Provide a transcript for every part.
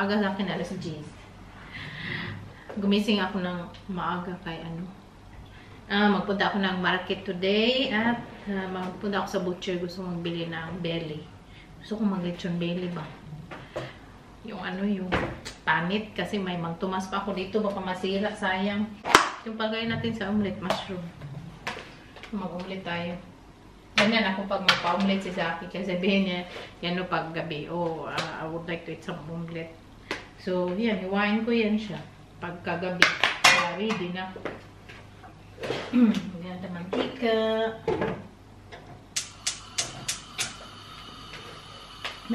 maaga sa akin, alas 10. Gumising ako ng maaga kay magpunta ako ng market today at magpunta ako sa butcher. Gusto kong magbili ng belly. Gusto kong mag-lechon belly ba? Yung yung panit kasi may magtumas pa ako dito, baka masira, sayang. Yung pagkain natin sa omelet mushroom. Mag-omelet tayo. Ganyan ako pag magpa-omelet si Zaki. Kasi sabihin niya, yan o pag gabi. Oh, I would like to eat some omelet. So, yan. Iwain ko yan siya. Pagkagabi. Ready na. Yan na mantika.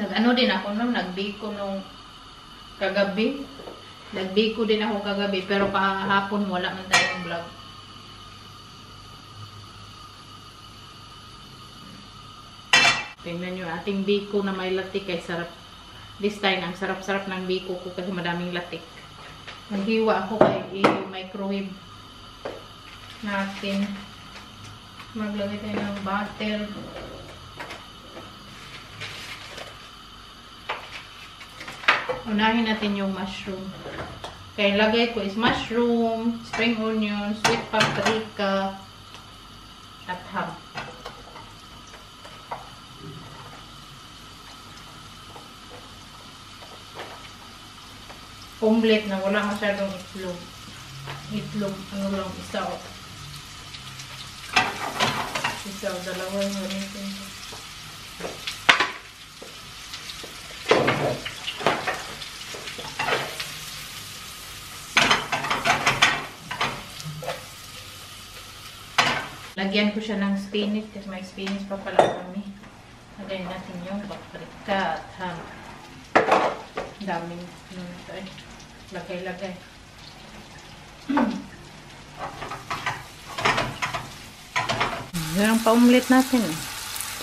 Nag-ano din ako nung nagbiko nung kagabi. Nagbiko din ako kagabi. Pero kahapon wala man tayong vlog. Tingnan nyo, ating biko na may latik ay sarap. This time, ang sarap-sarap ng biko ko kasi madaming latik. Naghiwa ako kay i-microwave natin. Maglagay tayo ng butter. Unahin natin yung mushroom. Kaya lagay ko is mushroom, spring onion, sweet paprika, at ham. Omelet na wala masyadong itlog. Itlog, ano lang, isa o. Isa o, dalawa yung gamitin. Lagyan ko siya ng spinach kasi may spinach pa pala kami. Lagyan natin yung paprika at ham. Daming ito eh. Lagay-lagay. Yan ang pa-omelet natin.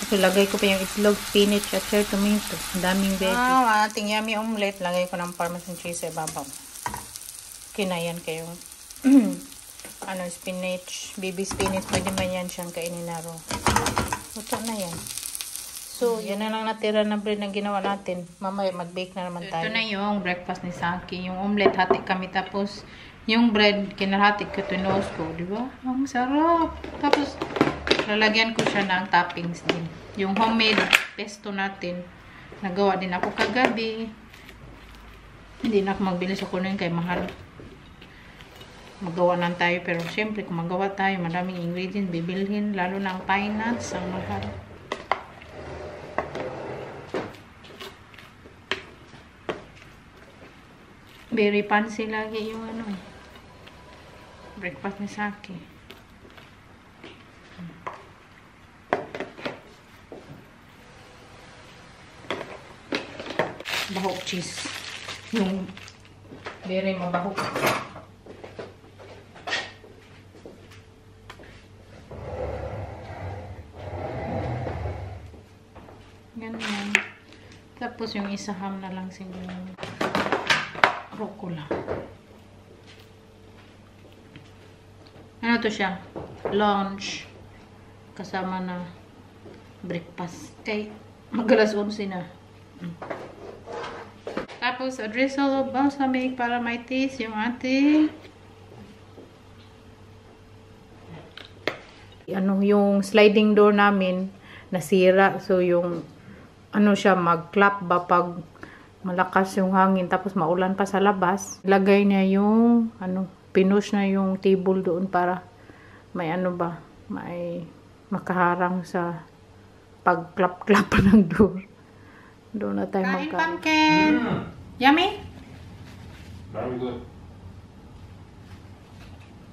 Kasi lagay ko pa yung itlog, spinach at cherry tomato. Daming veggies. Ating yummy omelet. Lagay ko ng parmesan cheese sa ibabaw. Kinayan kayong spinach, baby spinach. Pwede man yan siyang kainin na raw. Ito na yan. So, yan na lang natira na bread na ginawa natin. Mamaya mag-bake na naman tayo. Ito na yung breakfast ni Saki. Yung omelet, hati kami. Tapos, yung bread, kinahati ko, tinos ko. Diba? Ang sarap. Tapos, lalagyan ko siya ng toppings din. Yung homemade pesto natin, nagawa din ako kagabi. Hindi na ako magbili sa kunin kay mahal. Magawa lang tayo. Pero, syempre, kung magawa tayo, madaming ingredients, bibilhin. Lalo na ang pine nuts, ang mahal. Very fancy lagi yung breakfast ni Saki. Bahok cheese. Yung very mabahok. Ganyan. Tapos yung isa ham na lang siguro. Rucola. Ano to siya? Lunch. Kasama na breakfast. Kay mag-alas 11 na. Tapos, a drizzle of balsamic para may taste yung ating yung sliding door namin nasira. So, yung siya, mag-clap ba pag malakas yung hangin tapos maulan pa sa labas. Lagay niya yung pinush na yung table doon para may may makaharang sa pag-clap-clap ng door. Doon na tayo magkain. Pumpkin! Yummy? Very good.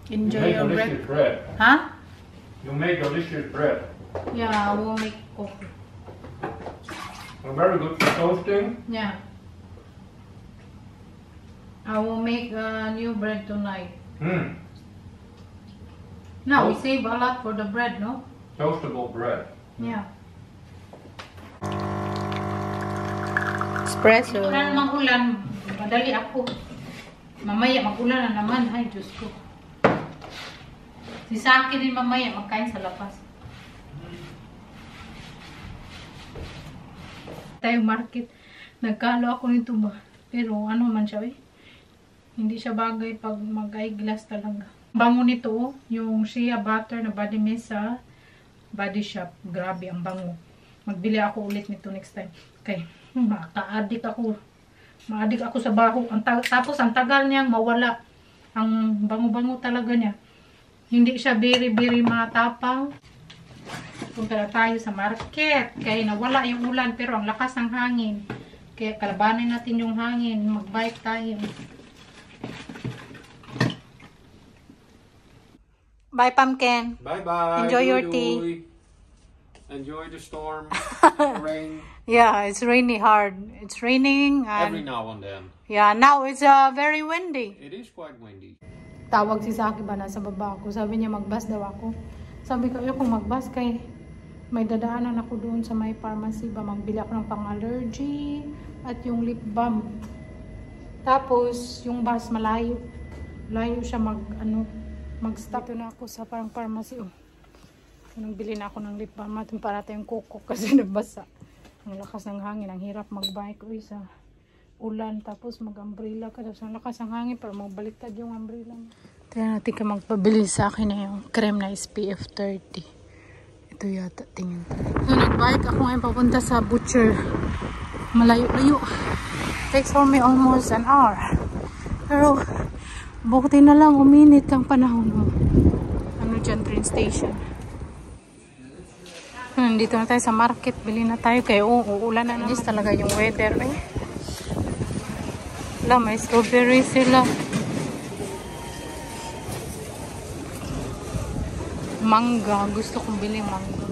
Enjoy your bread. Bread. Huh? You make delicious bread. Yeah, I will make coffee. Very good for toasting. Yeah. I will make new bread tonight. Now, we save a lot for the bread, no? Toastable bread. Yeah. Espresso. Wala namang ulan. Madali ako. Mamaya mag-ulan na naman. Ay, Diyos ko. Si Saki din mamaya magkain sa labas. Tayo market. Nagkalo ako nito ba? Pero ano man siya eh. Hindi siya bagay pag mag-eyeglass talaga. Bango nito oh. Yung shea butter na body mist sa Body Shop. Grabe ang bango. Magbili ako ulit nito next time. Okay. Maka-addict ako. Ma-addict ako sa baho. Tapos ang tagal niyang mawala. Ang bango-bango talaga niya. Hindi siya very matapang. Punta na tayo sa market. Kaya nawala yung ulan pero ang lakas ng hangin. Kaya kalabanin natin yung hangin. Mag-bike tayo. Bye, Pumpkin. Bye-bye. Enjoy your tea. Enjoy the storm. The rain. Yeah, it's rainy hard. It's raining. Every now and then. Yeah, now it's very windy. It is quite windy. Tawag si Saki ba nasa baba ako. Sabi niya magbus daw ako. Sabi ko, ayoko magbus kay may dadaanan ako doon sa may pharmacy ba. Magbili ako ng pang-allergy at yung lip balm. Tapos, yung bus malayo. Layo siya mag-stop. Ito na ako sa parang pharmacy. Oh. Nagbili na ako ng lip balm. At para tayong kuko kasi nabasa. Ang lakas ng hangin. Ang hirap mag-bike. Uy, sa ulan. Tapos mag-umbrella ka. Tapos ang lakas ng hangin para magbaliktad yung umbrella. Tignan natin ka magpabili sa akin na yung cream na SPF 30. Ito yata. Tingin tayo. So, nag-bike ako ngayon papunta sa butcher. Malayo-layo. Takes for me almost an hour. Pero, buti na lang uminit ang panahon. Ano dyan, train station. Dito na tayo sa market. Bili na tayo. Kaya uulan na naman. Talaga yung weather. Eh. Wala, may strawberry sila. Mangga. Gusto kong bili mangga.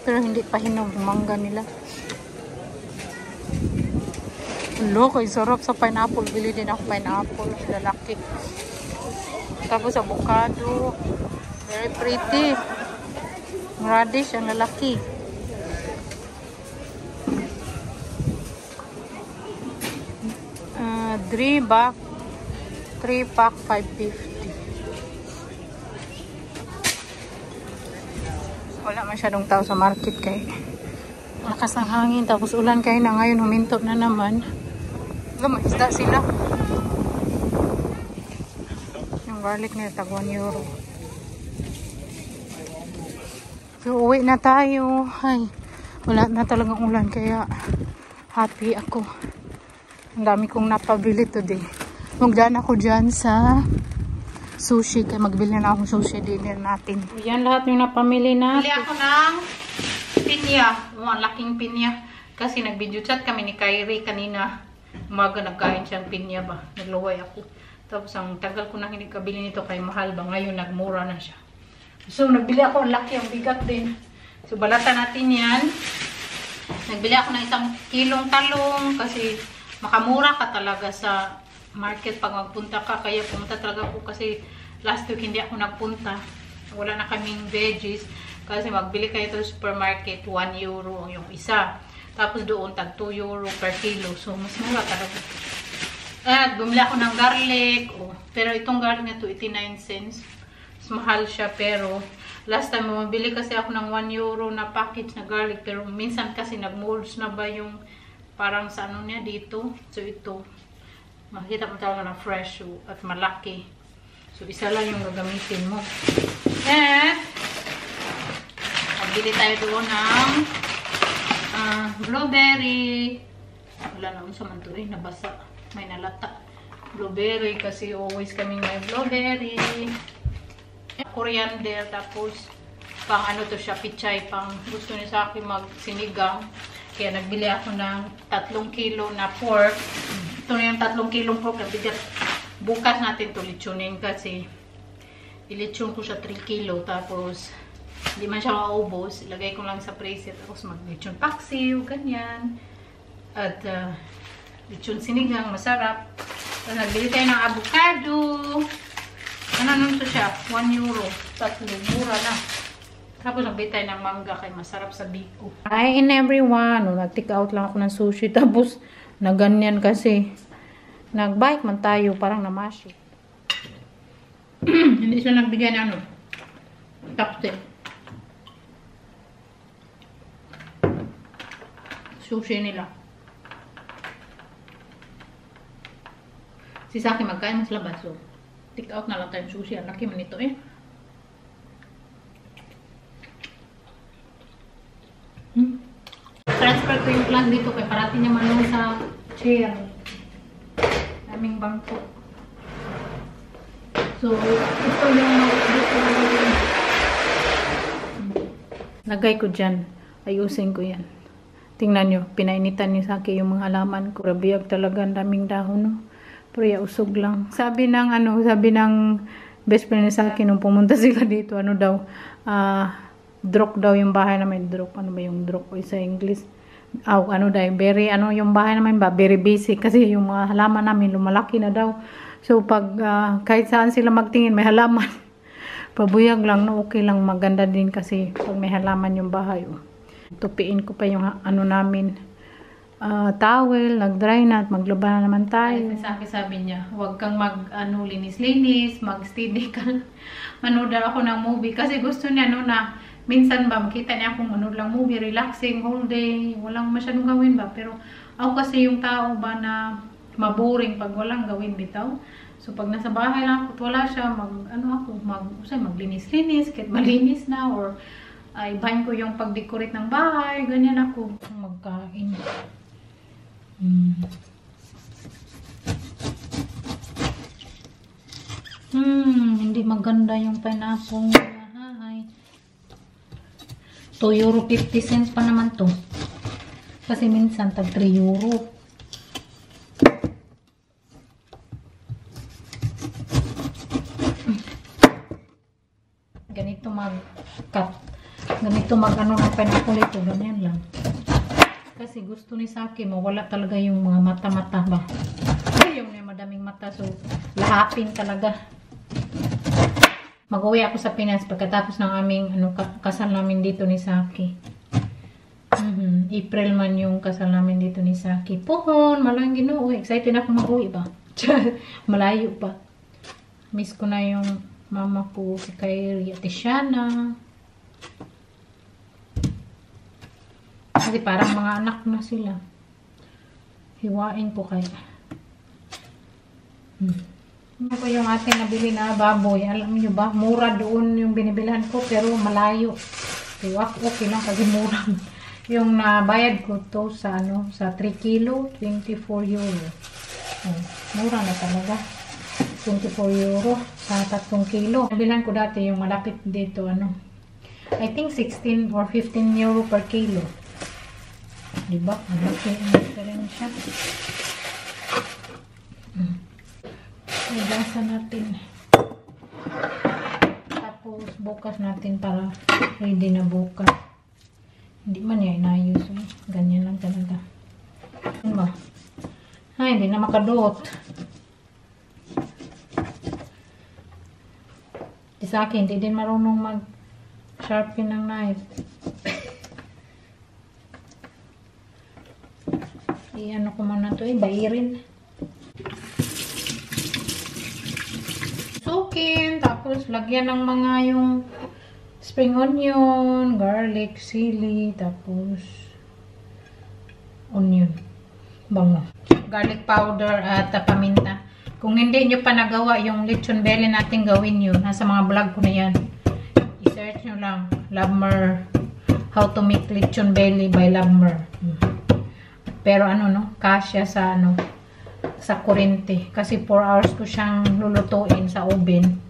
Pero hindi pa hinog yung mangga nila. Loko, sarap sa pineapple. Bili din ako pineapple. Lalaki. Tapos avocado. Very pretty. Radish ang lalaki. Three pack 550. Wala masyadong tao sa market kay lakas ng hangin. Tapos ulan kayo na ngayon. Huminto na naman. May isda sila. Yung garlic nila tag 1 euro. So uwi na tayo. Ay, wala na talagang ulan kaya happy ako. Ang dami kong napabili today. Magdaan ako dyan sa sushi. Kaya magbili na akong sushi dinner natin. Yan lahat yung napamili na. Bili ako ng pinya. Ang laking pinya. Kasi nag-video chat kami ni Kyrie kanina. Umaga nagkain siyang pinya ba. Nagluway ako. Tapos ang tagal ko nang hindi kabili nito kay mahal ba. Ngayon nagmura na siya. So nagbili ako. Ang laki, ang bigat din. So balatan natin yan. Nagbili ako ng 1 kilong talong. Kasi makamura ka talaga sa market pag magpunta ka. Kaya pumunta talaga ako kasi last week hindi ako nagpunta. Wala na kaming veggies. Kasi magbili kayo sa supermarket. 1 euro yung isa. Tapos doon tag 2 euro per kilo. So mas mura talaga. At bumili ako ng garlic. Oh. Pero itong garlic na to 89 cents. Mas mahal siya pero last time bumili kasi ako ng 1 euro na package na garlic. Pero minsan kasi nag-molds na ba yung parang sa ano niya dito. So ito. Makikita mo talaga na fresh at malaki. So isa lang yung gagamitin mo. And magbili tayo doon ng blueberry. Wala na sa man to eh, nabasa. May nalata. Blueberry kasi always kaming may blueberry. Coriander, tapos pang ano to siya, pichay, pang gusto niya sa akin magsinigang. Kaya nagbili ako ng 3 kilo na pork. Ito na yung 3 kilong pork na bigat. Bukas natin to litsunin kasi ilitsyon ko siya 3 kilo. Tapos hindi man siya maubos. Ilagay ko lang sa preset. Tapos mag-lechon paksiw, ganyan. At lechon sinigang, masarap. Tapos nagbili tayo ng avocado. Ano nun to siya? 1 euro. 3, mura na. Tapos nagbili tayo ng mangga kay masarap sa biko. Hi in everyone. Nag-take out lang ako ng sushi. Tapos naganyan kasi. Nag-bike man tayo. Parang namashi. Hindi siya nagbigay na ano. Tapos sushi nila. Si Saki magkain mas labas. So, take out na lang tayong sushi. Ang laki man ito eh. Transfer ko yung plant dito kaya parating niya man lang sa chair. Daming bangko. So, ito yung lagay ko dyan. Ayusin ko yan. Tingnan nyo, pinainitan ni Saki yung mga halaman ko. Rabiyag talaga, ang daming dahon, no? Pero ya, usog lang. Sabi ng best friend ni Saki nung pumunta sila dito, ano daw, drok daw yung bahay namin. Drok, ano ba yung drok o sa English? Ano daw, very, ano yung bahay namin ba? Very basic kasi yung mga halaman namin lumalaki na daw. So, pag kahit saan sila magtingin, may halaman. Pabuyag lang, no? Okay lang, maganda din kasi pag may halaman yung bahay. Oh. Tupiin ko pa yung ano namin, towel, nag-dry na at maglaban na naman tayo. Sabi niya, huwag kang linis-linis, mag-steady ka. Manood ako ng movie kasi gusto niya, no, na minsan ba, makita niya akong manood lang movie, relaxing, whole day, walang masyadong gawin ba. Pero ako kasi yung tao ba na maboring pag walang gawin bitaw. So, pag nasa bahay lang ako, wala siya, maglinis-linis, kahit malinis na, or ibahin ko yung pag-decorate ng bahay, ganyan ako. Magkain. Hindi maganda yung pineapple. Ay. 2 euro 50 cents pa naman to. Kasi minsan tag 3 euro. Ganito mag-cut. Ganito mag-ano ng pineapple ito. Ganyan lang. Kasi gusto ni Saki, mawala talaga yung mga mata-mata ba. Yung may madaming mata. So, lahapin talaga. Mag-uwi ako sa Pinas pagkatapos ng aming kasal namin dito ni Saki. April man yung kasal namin dito ni Saki. Pohon, malang Ginoo. Excited ako mag-uwi ba? Malayo pa. Miss ko na yung mama ko, si Kyrie at Tiziana. Kasi parang mga anak na sila. Hiwain ko kaya. Ako yung ating nabili na baboy. Alam niyo ba, mura doon yung binibilhan ko pero malayo. Okay lang kasi mura. Yung nabayad ko to sa sa 3 kilo, 24 euro. Mura na talaga. 24 euro sa 3 kilo. Nabilan ko dati yung malapit dito, I think 16 or 15 euro per kilo. Diba? Malaki rin siya. Igasan natin. Tapos bukas natin para ready na bukas. Hindi man niya inayos. Ganyan lang talaga. Ano ba? Ay, hindi na makadot. Sa akin, hindi din marunong mag-sharpen ng knife. I-ano ko muna ito bairin. Sukin, tapos lagyan ng mga yung spring onion, garlic, sili, tapos onion, bango, garlic powder at paminta. Kung hindi nyo pa nagawa yung lechon belly natin, gawin nyo. Nasa mga vlog ko na yan. I-search nyo lang. Labmer. How to make lechon belly by Labmer. Pero kasya sa sa kurente. Kasi 4 hours ko siyang lulutuin sa oven.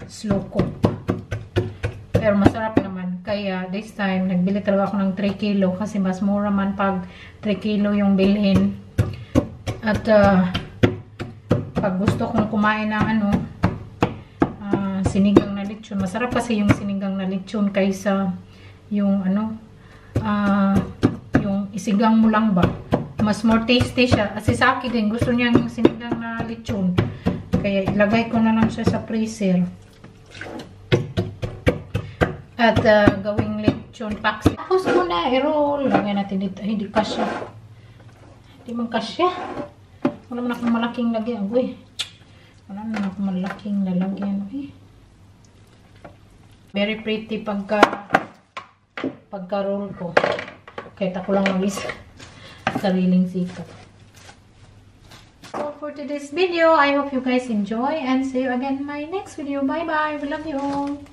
Slow cook. Pero masarap naman. Kaya this time, nagbili talaga ako ng 3 kilo. Kasi mas mura man pag 3 kilo yung bilhin. At pag gusto kong kumain ng sinigang na lechon. Masarap kasi yung sinigang na lechon kaysa yung yung isigang mo lang ba. Mas more tasty siya. Kasi sa akin din, gusto niya yung sinigang na lechon. Kaya ilagay ko na lang siya sa freezer. At gawing lechon paksi. Tapos ko na i-roll. Lagay natin dito. Hindi kasya. Hindi man kasya. Wala man akong malaking lagyan. Wala man akong malaking lalagyan. Very pretty pagka-roll ko. Kahit ako lang mag-isa. Sariling sikap. for today's video. I hope you guys enjoy and see you again in my next video. Bye bye. We love you all.